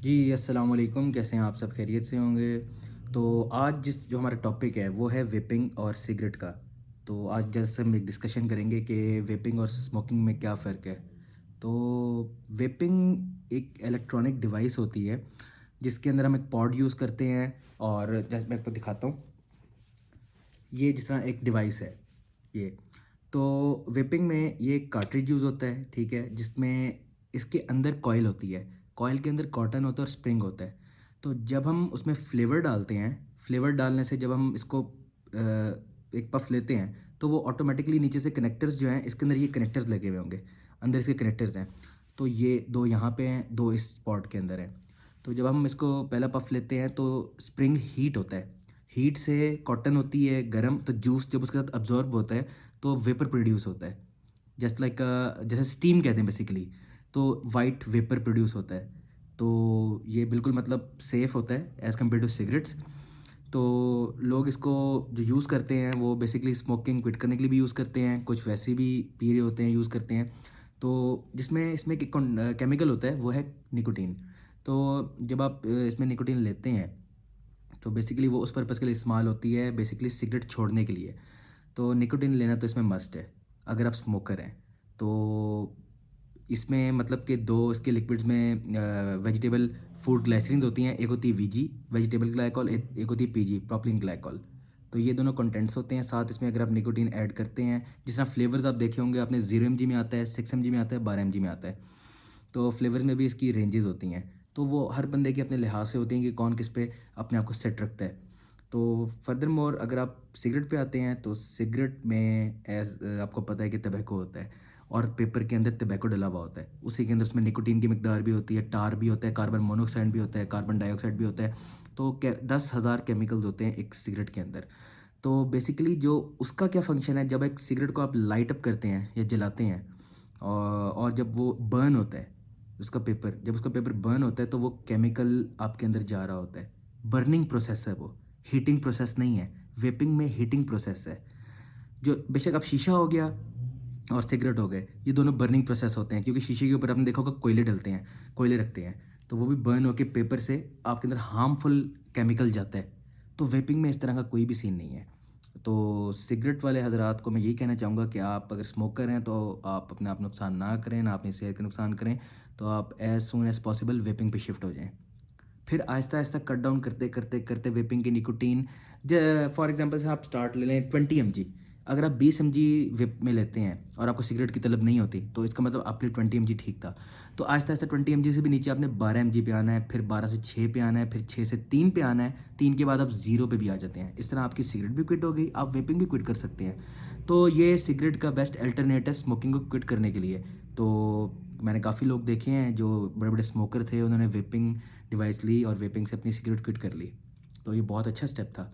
जी, अस्सलाम वालेकुम, कैसे हैं आप? सब खैरियत से होंगे। तो आज जो हमारा टॉपिक है वो है वेपिंग और सिगरेट का। तो आज जस्ट हम एक डिस्कशन करेंगे कि वेपिंग और स्मोकिंग में क्या फ़र्क है। तो वेपिंग एक इलेक्ट्रॉनिक डिवाइस होती है जिसके अंदर हम एक पॉड यूज़ करते हैं। और जैसे मैं आपको दिखाता हूँ, ये जिस तरह एक डिवाइस है ये। तो वेपिंग में ये एक कार्ट्रिज यूज़ होता है, ठीक है, जिसमें इसके अंदर कॉइल होती है। कॉइल के अंदर कॉटन होता है और स्प्रिंग होता है। तो जब हम उसमें फ्लेवर डालते हैं, फ्लेवर डालने से जब हम इसको एक पफ लेते हैं तो वो ऑटोमेटिकली नीचे से कनेक्टर्स जो हैं इसके अंदर ये कनेक्टर्स लगे हुए होंगे। अंदर इसके कनेक्टर्स हैं। तो ये 2 यहाँ पे हैं, 2 इस पॉट के अंदर हैं। तो जब हम इसको पहला पफ लेते हैं तो स्प्रिंग हीट होता है। हीट से कॉटन होती है गर्म, तो जूस जब उसके साथ अब्जॉर्ब होता है तो वेपर प्रोड्यूस होता है। जस्ट लाइक जैसे स्टीम कहते हैं बेसिकली। तो वाइट वेपर प्रोड्यूस होता है। तो ये बिल्कुल मतलब सेफ़ होता है एज़ कम्पेयर टू सिगरेट्स। तो लोग इसको जो यूज़ करते हैं वो बेसिकली स्मोकिंग क्विट करने के लिए भी यूज़ करते हैं, कुछ वैसे भी पी रहे होते हैं, यूज़ करते हैं। तो जिसमें इसमें एक केमिकल होता है वो है निकोटीन। तो जब आप इसमें निकोटीन लेते हैं तो बेसिकली वो उस पर्पज़ के लिए इस्तेमाल होती है, बेसिकली सिगरेट छोड़ने के लिए। तो निकोटीन लेना तो इसमें मस्ट है अगर आप स्मोकर हैं। तो इसमें मतलब कि 2 इसके लिक्विड्स में वेजिटेबल फूड ग्लाइसरीन्स होती हैं। एक होती है वीजी वेजिटेबल ग्लाइकॉल, एक होती है पीजी प्रोपिलीन ग्लाइकॉल। तो ये दोनों कंटेंट्स होते हैं। साथ इसमें अगर आप निकोटीन ऐड करते हैं, जिस तरह फ्लेवर्स आप देखे होंगे आपने, 0 एमजी में आता है, 6 एमजी में आता है, 12 एमजी में आता है। तो फ्लेवर्स में भी इसकी रेंजेस होती हैं। तो वो हर बंदे के अपने लिहाज से होती हैं कि कौन किस पे अपने आप को सेट रखता है। तो फर्दरमोर अगर आप सिगरेट पे आते हैं तो सिगरेट में आपको पता है कि टबैको होता है और पेपर के अंदर टबैको डला हुआ होता है। उसी के अंदर उसमें निकोटीन की मिकदार भी होती है, टार भी होता है, कार्बन मोनोऑक्साइड भी होता है, कार्बन डाइऑक्साइड भी होता है। तो 10,000 केमिकल्स होते हैं एक सिगरेट के अंदर। तो बेसिकली जो उसका क्या फ़ंक्शन है, जब एक सिगरेट को आप लाइट अप करते हैं या जलाते हैं और जब वो बर्न होता है, उसका पेपर बर्न होता है तो वो केमिकल आपके अंदर जा रहा होता है। बर्निंग प्रोसेस है वो, हीटिंग प्रोसेस नहीं है। वेपिंग में हीटिंग प्रोसेस है। जो बेशक अब शीशा हो गया और सिगरेट हो गए, ये दोनों बर्निंग प्रोसेस होते हैं, क्योंकि शीशे के ऊपर आपने देखा होगा कोयले डलते हैं, कोयले रखते हैं। तो वो भी बर्न होके पेपर से आपके अंदर हार्मफुल केमिकल जाता है। तो वेपिंग में इस तरह का कोई भी सीन नहीं है। तो सिगरेट वाले हज़रात को मैं यही कहना चाहूँगा कि आप अगर स्मोकर हैं तो आप अपने आप नुकसान ना करें, ना अपनी सेहत का नुकसान करें। तो आप as soon as possible vaping पे शिफ्ट हो जाएँ। फिर आहिस्ता-आहिस्ता कट डाउन करते वेपिंग की निकोटीन, फॉर एग्ज़ाम्पल से आप स्टार्ट ले लें 20 एमजी। अगर आप 20 एमजी वेप में लेते हैं और आपको सिगरेट की तलब नहीं होती, तो इसका मतलब आपके लिए 20 एमजी ठीक था। तो आहिस्ता-आहिस्ता 20 एमजी से भी नीचे आपने 12 एमजी पे आना है, फिर 12 से 6 पे आना है, फिर 6 से 3 पे आना है, 3 के बाद आप 0 पे भी आ जाते हैं। इस तरह आपकी सिगरेट भी क्विट हो गई, आप वेपिंग भी क्विट कर सकते हैं। तो ये सिगरेट का बेस्ट अल्टरनेट है स्मोकिंग को क्विट करने के लिए। तो मैंने काफ़ी लोग देखे हैं जो बड़े-बड़े स्मोकर थे, उन्होंने वेपिंग डिवाइस ली और वेपिंग से अपनी सिगरेट क्विट कर ली। तो ये बहुत अच्छा स्टेप था।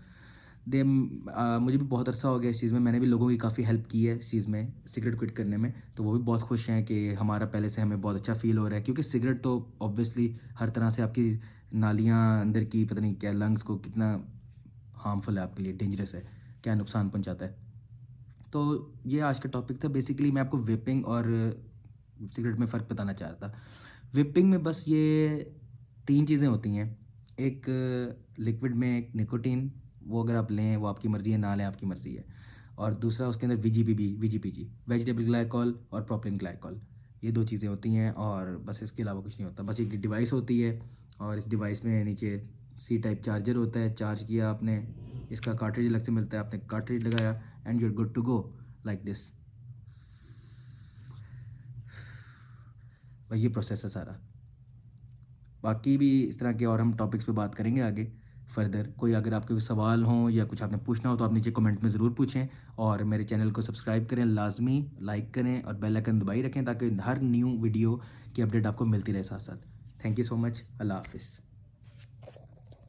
मुझे भी बहुत अरसा हो गया इस चीज़ में, मैंने भी लोगों की काफ़ी हेल्प की है इस चीज़ में, सिगरेट क्विट करने में। तो वो भी बहुत खुश हैं कि हमारा पहले से हमें बहुत अच्छा फ़ील हो रहा है, क्योंकि सिगरेट तो ऑब्वियसली हर तरह से आपकी नालियाँ अंदर की पता नहीं क्या लंग्स को कितना हार्मफुल है आपके लिए, डेंजरस है, क्या नुकसान पहुँचाता है। तो ये आज का टॉपिक था। बेसिकली मैं आपको वेपिंग और सिगरेट में फ़र्क बताना चाह रहा था। वेपिंग में बस ये 3 चीज़ें होती हैं। एक लिक्विड में एक निकोटीन, वो अगर आप लें वो आपकी मर्ज़ी है, ना लें आपकी मर्ज़ी है। और दूसरा उसके अंदर वीजीपीजी, वेजिटेबल ग्लाइकॉल और प्रोपिलीन ग्लाइकॉल, ये 2 चीज़ें होती हैं और बस इसके अलावा कुछ नहीं होता। बस एक डिवाइस होती है और इस डिवाइस में नीचे सी टाइप चार्जर होता है, चार्ज किया आपने, इसका कार्ट्रिज अलग से मिलता है, आपने कार्ट्रिज लगाया and you are good to go like this. और ये प्रोसेस है सारा। बाकी भी इस तरह के और हम टॉपिक्स पे बात करेंगे आगे फर्दर। कोई अगर आपके कोई सवाल हों या कुछ आपने पूछना हो तो आप नीचे कमेंट में ज़रूर पूछें। और मेरे चैनल को सब्सक्राइब करें लाजमी, लाइक करें और बेल आइकन दबाई रखें ताकि हर न्यू वीडियो की अपडेट आपको मिलती रहे साथ साथ। Thank you so much. अल्लाह हाफिज़।